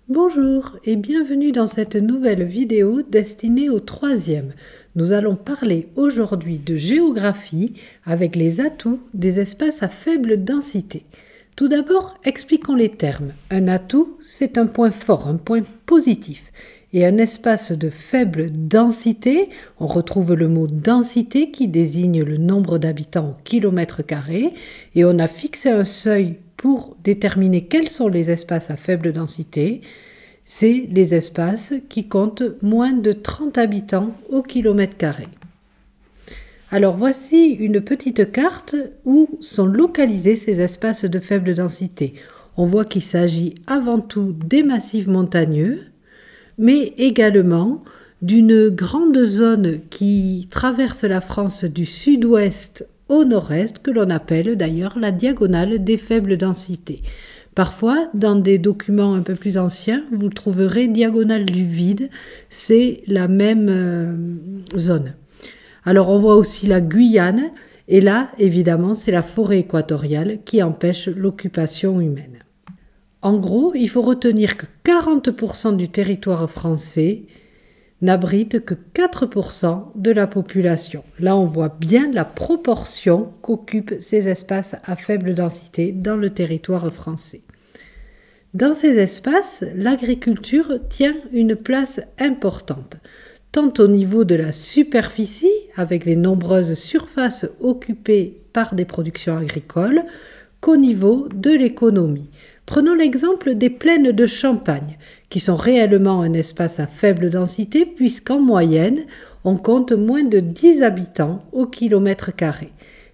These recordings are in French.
Bonjour et bienvenue dans cette nouvelle vidéo destinée aux troisièmes. Nous allons parler aujourd'hui de géographie avec les atouts des espaces à faible densité. Tout d'abord, expliquons les termes. Un atout, c'est un point fort, un point positif. Et un espace de faible densité, on retrouve le mot densité qui désigne le nombre d'habitants au kilomètre carré. Et on a fixé un seuil pour déterminer quels sont les espaces à faible densité. C'est les espaces qui comptent moins de 30 habitants au kilomètre carré. Alors voici une petite carte où sont localisés ces espaces de faible densité. On voit qu'il s'agit avant tout des massifs montagneux, mais également d'une grande zone qui traverse la France du sud-ouest au nord-est, que l'on appelle d'ailleurs la diagonale des faibles densités. Parfois, dans des documents un peu plus anciens, vous trouverez diagonale du vide, c'est la même zone. Alors on voit aussi la Guyane, et là, évidemment, c'est la forêt équatoriale qui empêche l'occupation humaine. En gros, il faut retenir que 40% du territoire français n'abrite que 4% de la population. Là, on voit bien la proportion qu'occupent ces espaces à faible densité dans le territoire français. Dans ces espaces, l'agriculture tient une place importante, tant au niveau de la superficie, avec les nombreuses surfaces occupées par des productions agricoles, qu'au niveau de l'économie. Prenons l'exemple des plaines de Champagne, qui sont réellement un espace à faible densité puisqu'en moyenne, on compte moins de 10 habitants au kilomètre carré.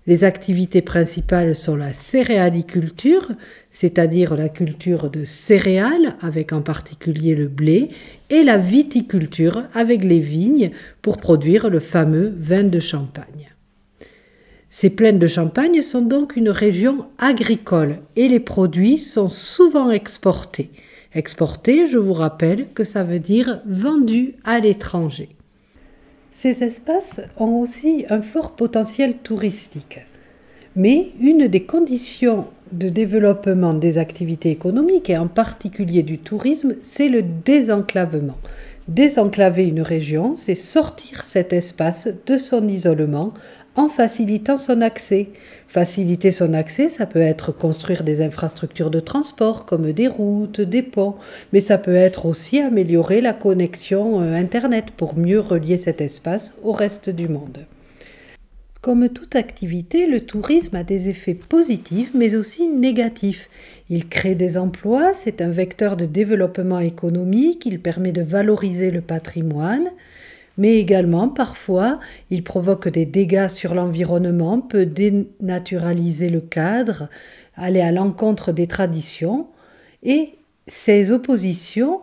Les activités principales sont la céréaliculture, c'est-à-dire la culture de céréales, avec en particulier le blé, et la viticulture, avec les vignes, pour produire le fameux vin de Champagne. Ces plaines de Champagne sont donc une région agricole et les produits sont souvent exportés. Exportés, je vous rappelle que ça veut dire vendus à l'étranger. Ces espaces ont aussi un fort potentiel touristique. Mais une des conditions de développement des activités économiques et en particulier du tourisme, c'est le désenclavement. Désenclaver une région, c'est sortir cet espace de son isolement en facilitant son accès. Faciliter son accès, ça peut être construire des infrastructures de transport comme des routes, des ponts, mais ça peut être aussi améliorer la connexion Internet pour mieux relier cet espace au reste du monde. Comme toute activité, le tourisme a des effets positifs mais aussi négatifs. Il crée des emplois, c'est un vecteur de développement économique, il permet de valoriser le patrimoine, mais également parfois il provoque des dégâts sur l'environnement, peut dénaturaliser le cadre, aller à l'encontre des traditions et ces oppositions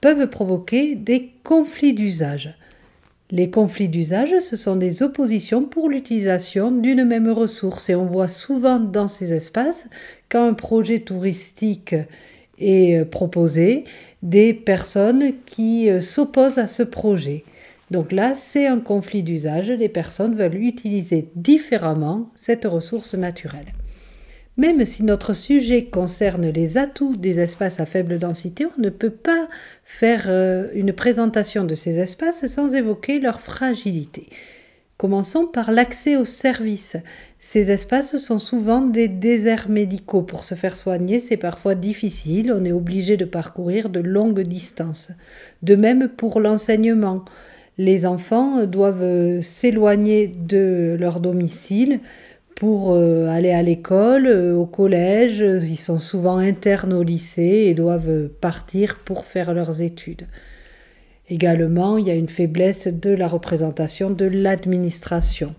peuvent provoquer des conflits d'usage. Les conflits d'usage, ce sont des oppositions pour l'utilisation d'une même ressource et on voit souvent dans ces espaces, quand un projet touristique est proposé, des personnes qui s'opposent à ce projet. Donc là, c'est un conflit d'usage, les personnes veulent utiliser différemment cette ressource naturelle. Même si notre sujet concerne les atouts des espaces à faible densité, on ne peut pas faire une présentation de ces espaces sans évoquer leur fragilité. Commençons par l'accès aux services. Ces espaces sont souvent des déserts médicaux. Pour se faire soigner, c'est parfois difficile, on est obligé de parcourir de longues distances. De même pour l'enseignement. Les enfants doivent s'éloigner de leur domicile pour aller à l'école, au collège, ils sont souvent internes au lycée et doivent partir pour faire leurs études. Également, il y a une faiblesse de la représentation de l'administration.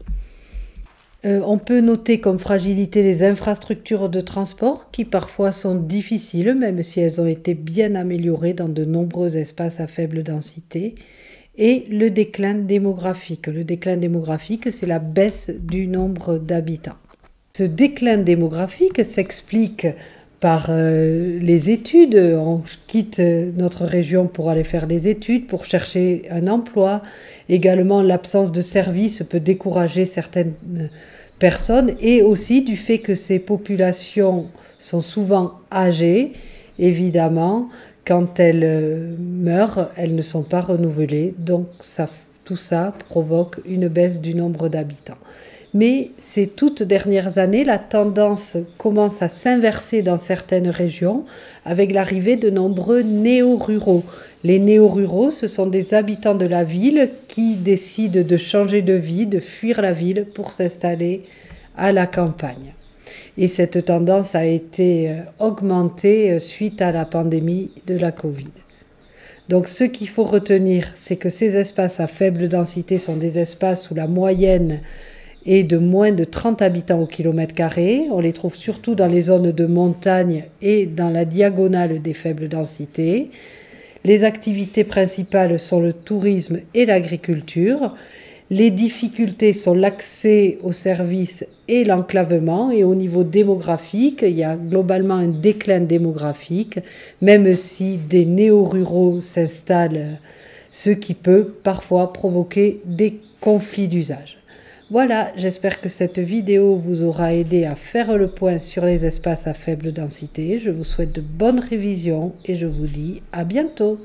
On peut noter comme fragilité les infrastructures de transport qui parfois sont difficiles, même si elles ont été bien améliorées dans de nombreux espaces à faible densité. Et le déclin démographique. Le déclin démographique, c'est la baisse du nombre d'habitants. Ce déclin démographique s'explique par les études. On quitte notre région pour aller faire des études, pour chercher un emploi. Également, l'absence de services peut décourager certaines personnes et aussi du fait que ces populations sont souvent âgées, évidemment, quand elles meurent, elles ne sont pas renouvelées, donc tout ça provoque une baisse du nombre d'habitants. Mais ces toutes dernières années, la tendance commence à s'inverser dans certaines régions avec l'arrivée de nombreux néo-ruraux. Les néo-ruraux, ce sont des habitants de la ville qui décident de changer de vie, de fuir la ville pour s'installer à la campagne. Et cette tendance a été augmentée suite à la pandémie de la Covid. Donc ce qu'il faut retenir, c'est que ces espaces à faible densité sont des espaces où la moyenne est de moins de 30 habitants au kilomètre carré. On les trouve surtout dans les zones de montagne et dans la diagonale des faibles densités. Les activités principales sont le tourisme et l'agriculture. Les difficultés sont l'accès aux services et l'enclavement. Et au niveau démographique, il y a globalement un déclin démographique, même si des néo-ruraux s'installent, ce qui peut parfois provoquer des conflits d'usage. Voilà, j'espère que cette vidéo vous aura aidé à faire le point sur les espaces à faible densité. Je vous souhaite de bonnes révisions et je vous dis à bientôt.